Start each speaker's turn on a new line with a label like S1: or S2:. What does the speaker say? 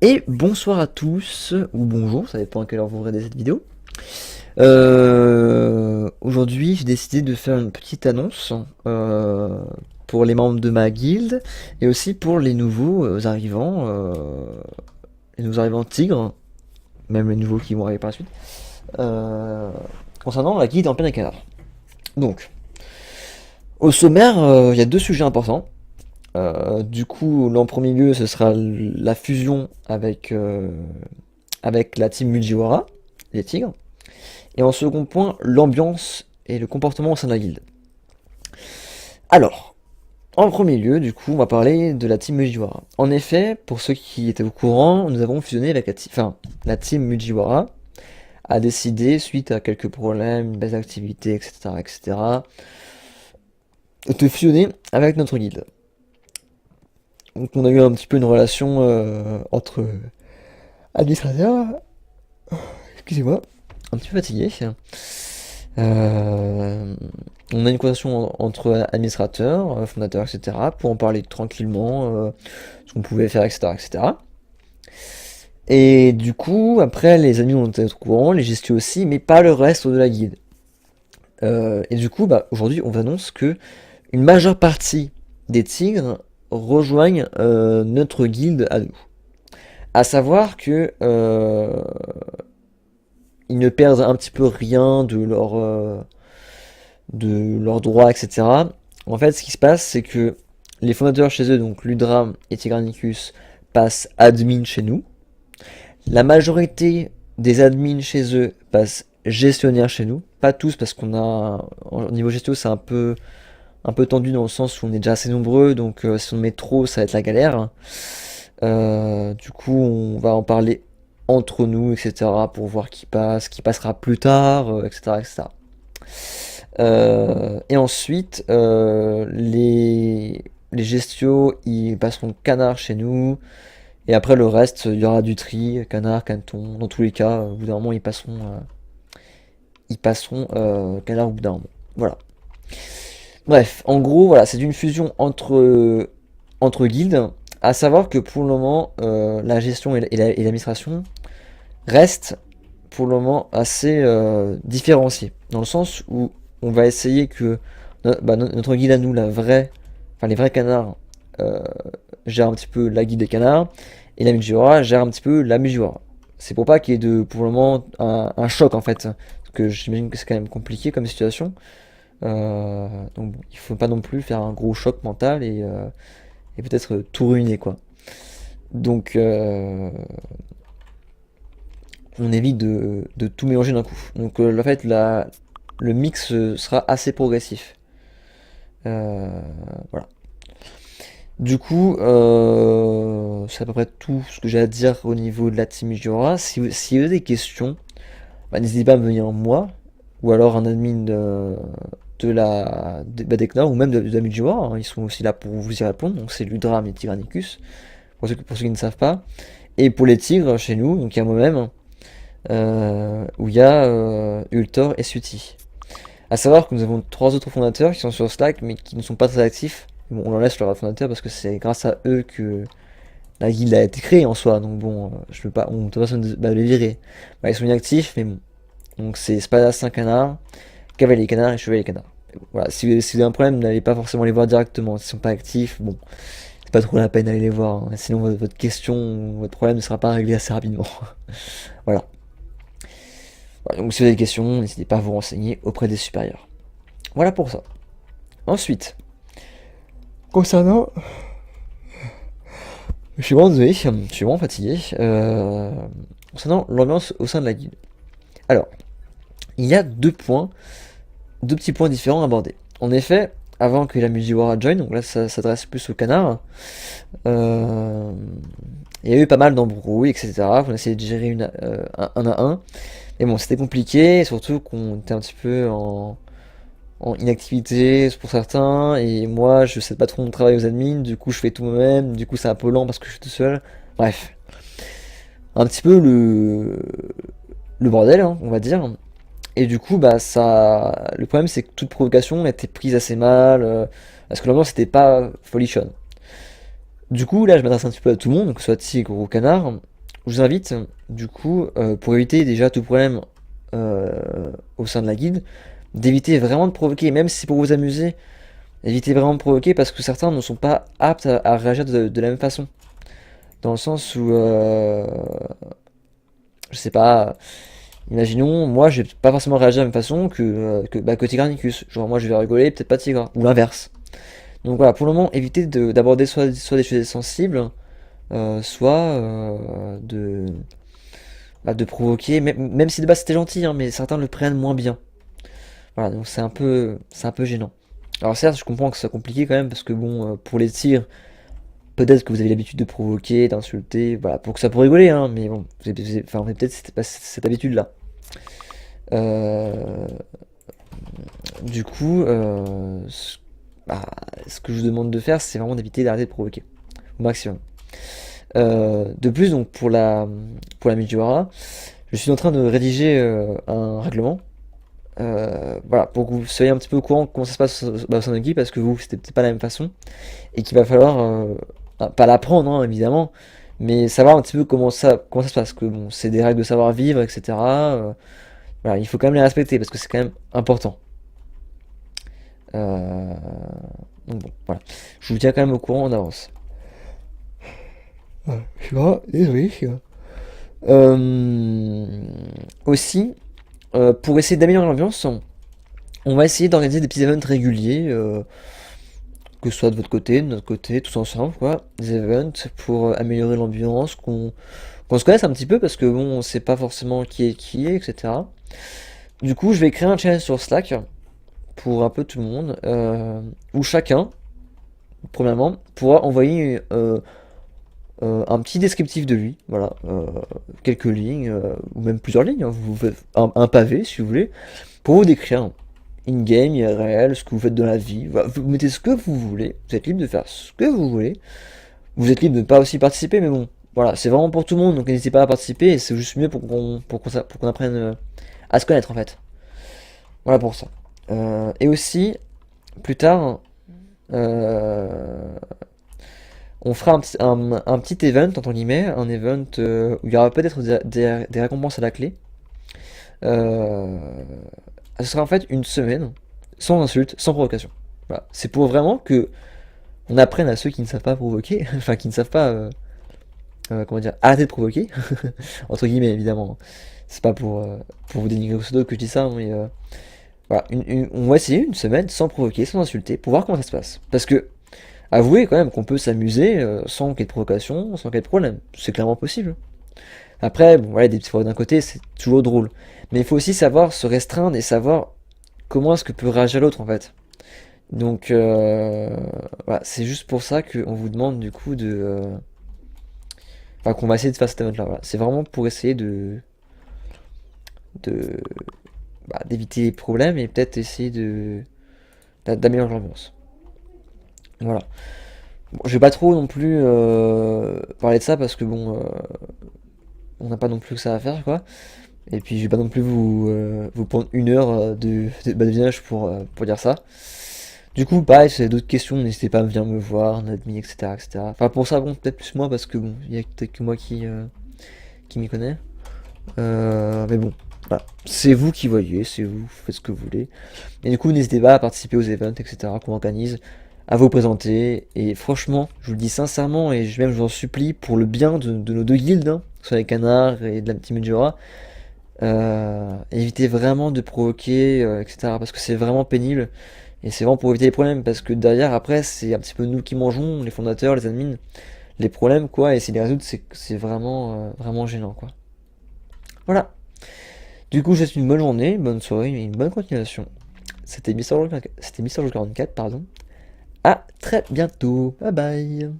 S1: Et bonsoir à tous, ou bonjour, ça dépend à quelle heure vous regardez cette vidéo. Aujourd'hui, j'ai décidé de faire une petite annonce pour les membres de ma guilde et aussi pour les nouveaux les nouveaux arrivants tigres, même les nouveaux qui vont arriver par la suite, euh, concernant la guilde en plein canard. Donc, au sommaire, il y a deux sujets importants. Du coup, en premier lieu, ce sera la fusion avec la team Mujiwara, les tigres. Et en second point, l'ambiance et le comportement au sein de la guilde. Alors, en premier lieu, du coup, on va parler de la team Mujiwara. En effet, pour ceux qui étaient au courant, nous avons fusionné avec la team Mujiwara a décidé, suite à quelques problèmes, une baisse d'activité, etc., etc., de fusionner avec notre guilde. Donc on a eu un petit peu une relation entre administrateurs, excusez-moi, un petit peu fatigué. On a une conversation entre administrateurs, fondateurs, etc. pour en parler tranquillement, ce qu'on pouvait faire, etc., etc. Et du coup, après, les admins ont été au courant, les gestions aussi, mais pas le reste de la guilde. Et du coup, bah, aujourd'hui, on vous annonce que une majeure partie des tigres rejoignent notre guilde à nous. À savoir que ils ne perdent un petit peu rien de leurs droits, etc. En fait, ce qui se passe, c'est que les fondateurs chez eux, donc Ludram et Tigranicus, passent admin chez nous. La majorité des admins chez eux passent gestionnaire chez nous. Pas tous, parce qu'on a, au niveau gestion, c'est un peu tendu dans le sens où on est déjà assez nombreux, donc si on met trop, ça va être la galère. Du coup, on va en parler entre nous, etc., pour voir qui passera plus tard, etc., etc. Et ensuite, les gestios, ils passeront canard chez nous. Et après, le reste, il y aura du tri, canard, caneton. Dans tous les cas, au bout d'un moment, ils passeront canard au bout d'un moment. Voilà. Bref, en gros, voilà, c'est une fusion entre guildes. À savoir que pour le moment, la gestion et l'administration restent pour le moment assez différenciés. Dans le sens où on va essayer que notre guilde à nous, les vrais canards, euh, gèrent un petit peu la guilde des canards, et la Mujiwara gère un petit peu la Mujiwara. C'est pour pas qu'il y ait pour le moment un choc en fait, parce que j'imagine que c'est quand même compliqué comme situation. Donc bon, il faut pas non plus faire un gros choc mental et peut-être tout ruiner quoi. Donc on évite de tout mélanger d'un coup. Donc en fait le mix sera assez progressif. Euh, voilà. Du coup, c'est à peu près tout ce que j'ai à dire au niveau de la team Jura. Si vous avez des questions, bah, n'hésitez pas à me venir moi, ou alors un admin d'Eknar, ou même de la Mujiwara, hein. Ils sont aussi là pour vous y répondre. Donc c'est Ludram et Tigranicus, pour ceux qui ne savent pas. Et pour les tigres, chez nous, donc il y a moi-même, où il y a Ultor et Suti. À savoir que nous avons trois autres fondateurs qui sont sur Slack, mais qui ne sont pas très actifs. Bon, on leur laisse leur fondateur parce que c'est grâce à eux que la guilde a été créée en soi. Donc bon, je peux pas, on peut pas les virer. Bah, ils sont inactifs, mais bon. Donc c'est Spadassin canard, cavalier canard et chevalier canard. Voilà, si vous avez un problème, n'allez pas forcément les voir directement. S'ils sont pas actifs, bon, c'est pas trop la peine d'aller les voir, hein. Sinon votre question ou votre problème ne sera pas réglé assez rapidement. Voilà. Voilà, donc si vous avez des questions, n'hésitez pas à vous renseigner auprès des supérieurs. Voilà pour ça. Ensuite, concernant... Je suis vraiment désolé, je suis vraiment fatigué. Concernant l'ambiance au sein de la guilde. Alors, il y a deux petits points différents à aborder. En effet, avant que la Mujiwara join, donc là ça s'adresse plus au canard, euh, il y a eu pas mal d'embrouilles, etc. On a essayé de gérer un à un. Mais bon, c'était compliqué, surtout qu'on était un petit peu en inactivité pour certains, et moi je sais pas trop mon travail aux admins, du coup je fais tout moi-même, du coup c'est un peu lent parce que je suis tout seul. Bref, un petit peu le bordel, hein, on va dire. Et du coup, bah ça, le problème c'est que toute provocation était prise assez mal, parce que l'ambiance c'était pas folichonne. Du coup, là je m'adresse un petit peu à tout le monde, que ce soit tigre ou canard. je vous invite, du coup, pour éviter déjà tout problème au sein de la guilde, d'éviter vraiment de provoquer, même si c'est pour vous amuser, évitez vraiment de provoquer parce que certains ne sont pas aptes à réagir de la même façon. Dans le sens où, je sais pas, imaginons, moi je vais pas forcément réagir de la même façon que Tigranicus. Genre moi je vais rigoler, peut-être pas Tigre, ou l'inverse. Donc voilà, pour le moment, évitez d'aborder soit des sujets sensibles, soit de provoquer, même si de base c'était gentil, hein, mais certains le prennent moins bien. Voilà, donc c'est un peu gênant. Alors certes, je comprends que c'est compliqué quand même, parce que bon, pour les tirs, peut-être que vous avez l'habitude de provoquer, d'insulter, voilà, pour que ça pour rigoler, hein, mais bon, enfin, on a peut-être pas cette habitude-là. Euh, du coup, bah, ce que je vous demande de faire, c'est vraiment d'éviter d'arrêter de provoquer, au maximum. De plus, donc pour la Mijiwara, je suis en train de rédiger un règlement. Voilà, pour que vous soyez un petit peu au courant de comment ça se passe au sein de l'équipe, parce que vous, c'était peut-être pas la même façon, et qu'il va falloir, pas l'apprendre, hein, évidemment, mais savoir un petit peu comment ça se passe, que bon, c'est des règles de savoir-vivre, etc. Voilà, il faut quand même les respecter, parce que c'est quand même important. Euh, donc bon, voilà. Je vous tiens quand même au courant en avance. Ah, je suis vraiment désolé. Euh, Aussi, pour essayer d'améliorer l'ambiance, on va essayer d'organiser des petits events réguliers, que ce soit de votre côté, de notre côté, tous ensemble, quoi. Des events pour améliorer l'ambiance, qu'on se connaisse un petit peu, parce que bon, on sait pas forcément qui est, etc. Du coup, je vais créer un challenge sur Slack pour un peu tout le monde, où chacun, premièrement, pourra envoyer un petit descriptif de lui, voilà, quelques lignes, ou même plusieurs lignes, hein, vous faites un pavé si vous voulez, pour vous décrire in-game, IRL, ce que vous faites dans la vie. Voilà, vous mettez ce que vous voulez, vous êtes libre de faire ce que vous voulez, vous êtes libre de ne pas aussi participer, mais bon, voilà, c'est vraiment pour tout le monde, donc n'hésitez pas à participer, et c'est juste mieux pour qu'on apprenne à se connaître en fait. Voilà pour ça. Et aussi, plus tard, euh, on fera un petit event, entre guillemets, un event où il y aura peut-être des récompenses à la clé. Euh, Ce sera en fait une semaine sans insulte, sans provocation. Voilà. C'est pour vraiment que on apprenne à ceux qui ne savent pas provoquer, enfin qui ne savent pas, comment dire, arrêter de provoquer, entre guillemets évidemment. C'est pas pour vous dénigrer ou d'autres que je dis ça, mais voilà, on va essayer une semaine sans provoquer, sans insulter, pour voir comment ça se passe. Parce que avouez quand même qu'on peut s'amuser sans qu'il y ait de provocation, sans qu'il y ait de problème. C'est clairement possible. Après, bon, voilà, des petits fois d'un côté, c'est toujours drôle. Mais il faut aussi savoir se restreindre et savoir comment est-ce que peut réagir l'autre en fait. Donc, voilà, c'est juste pour ça qu'on vous demande du coup enfin, qu'on va essayer de faire cet event-là. Voilà. C'est vraiment pour essayer de, d'éviter les problèmes et peut-être essayer d'améliorer l'ambiance. Voilà. Bon, je vais pas trop non plus parler de ça parce que bon, on n'a pas non plus que ça à faire quoi. Et puis je vais pas non plus vous prendre une heure de visionnage pour dire ça. Du coup, pareil, si vous avez d'autres questions, n'hésitez pas à venir me voir, Nadmi, etc., etc. Enfin, pour ça, bon, peut-être plus moi, parce que bon, il y a peut-être que moi qui m'y connais. Mais bon, voilà. C'est vous qui voyez, c'est vous, faites ce que vous voulez. Et du coup, n'hésitez pas à participer aux events, etc., qu'on organise, à vous présenter. Et franchement, je vous le dis sincèrement, et même je vous en supplie, pour le bien de nos deux guildes, hein, que ce soit les canards et de la petite Majora, évitez vraiment de provoquer, etc. Parce que c'est vraiment pénible. Et c'est vraiment pour éviter les problèmes. Parce que derrière, après, c'est un petit peu nous qui mangeons, les fondateurs, les admins, les problèmes, quoi. Et essayer de les résoudre, c'est vraiment, vraiment gênant, quoi. Voilà. Du coup, je vous souhaite une bonne journée, une bonne soirée et une bonne continuation. C'était Mister 44, pardon. À très bientôt. Bye bye.